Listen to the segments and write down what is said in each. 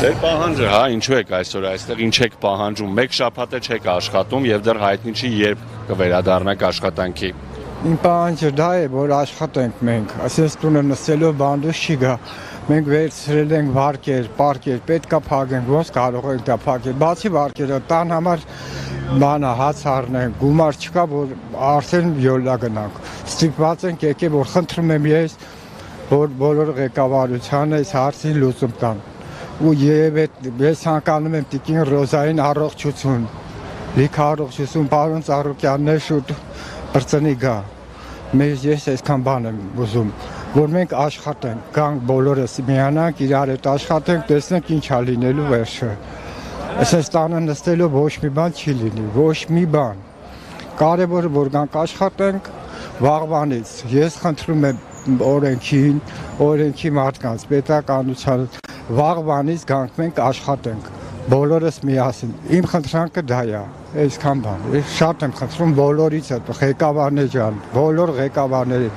Ձեր պահանջը, հա, ինչու եք այսօր այստեղ, ինչ եք պահանջում, մեկ շաբաթ է չեք աշխատում եւ դեռ հայտնի չի երբ կվերադառնաք աշխատանքի։ Իմ պահանջը դա է, որ աշխատենք մենք, ասես տունը նստելով բանդուս չի գա։ Մենք վերցրել ենք վարկեր, պարկեր, պետքա փակենք, ոնց կարող ենք դա փակել։ Բացի վարկերը, տան համար բանա հաց առնենք, գումար չկա, որ արդեն յոլա գնանք։ Ստիպված ենք եկել, որ խնդրում եմ ես, որ բոլոր ղեկավարությանը այս հարցին լուծում տան։ Ու ես ցանկանում եմ տիկին Ռոզային առողջություն, լիքը առողջություն, պարոն Ծառուկյանն է շուտ բրծնի գա։ Ես այսքան բան եմ ուզում, որ մենք աշխատենք, գանք բոլորս միանանք, իրար հետ աշխատենք, տեսնենք ինչ ա լինելու վերջը։ Այսպես տանը նստելով ոչ մի բան չի լինի, ոչ մի բան։ Կարևորը որ գանք աշխատենք վաղվանից։ Ես խնդրում եմ օրենքի մարդկանց, պետականության վաղվանից գանք մենք աշխատենք, բոլորս միասին, իմ խնդրանքը դա է, այսքան բան, ես շատ եմ խնդրում բոլորից հետ, ղեկավարներ ջան, բոլոր ղեկավարների,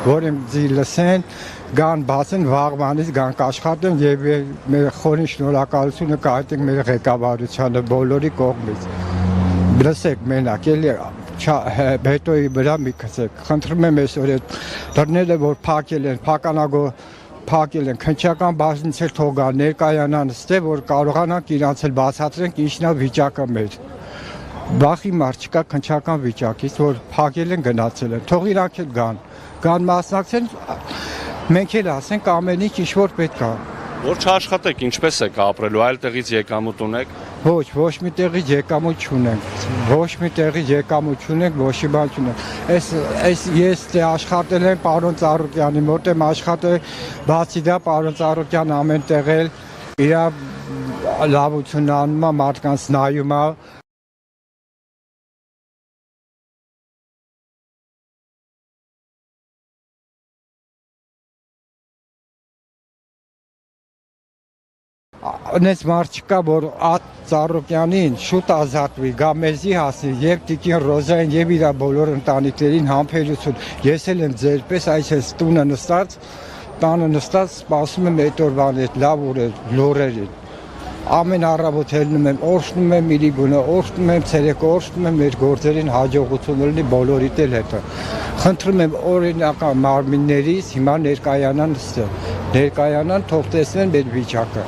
որ իմ լսեն, գան բացեն վաղվանից գանք աշխատեն և մեր խորին շնորհակալությունը կհայտնենք մեր ղեկավարությանը բոլորի կողմից, լսեք մենակ, էլի հետոյի վրա մի քցեք, խնդրում եմ այսօր այդ դռները, որ փակել են, փակել են, քննչական բաժնից էլ թողա ներկայանան ստե, որ կարողանանք իրանց էլ բացատրենք ինչն է վիճակը մեր։ Բախի մարդ չկա քննչական վիճակից, որ փակել են գնացել են, թող իրանք էլ գան մասնակցեն, մենք էլ ասենք ամեն ինչ ինչ-որ պետք է։ Որ չաշխատեք, ինչպես եք ապրելու, այլ տեղից եկամուտ ունեք։ Ոչ մի տեղից եկամուտ չունենք, ոչ մի տեղից եկամուտ չունենք, ոչ մի բան չունենք։ Ես աշխատել եմ պարոն Ծառուկյանի մոտ եմ աշխատել, բացի դա պարոն Ծառուկյան ամեն տեղ էլ իր լավությունն անում է, մարդկանց նայում է։ Այնպես մարդ չկա, որ Ծառուկյանին շուտ ազատվի, գա մեզի հասնի, եւ տիկին Ռոզային եւ իր բոլոր ընտանիքներին համբերություն։ Ես էլ եմ ձեր պես այս տանը նստած սպասում եմ այդ օրվան այդ լավ լուրերին։ Ամեն առավոտ ելնում եմ, օրհնում եմ իրիգունը, օրհնում եմ ցերեկը, օրհնում եմ մեր գործերին հաջողություն լինի բոլորիդ էլ հետո։ Խնդրում եմ օրինական մարմիններից հիմա ներկայանան, թող տեսնեն մեր վիճակը։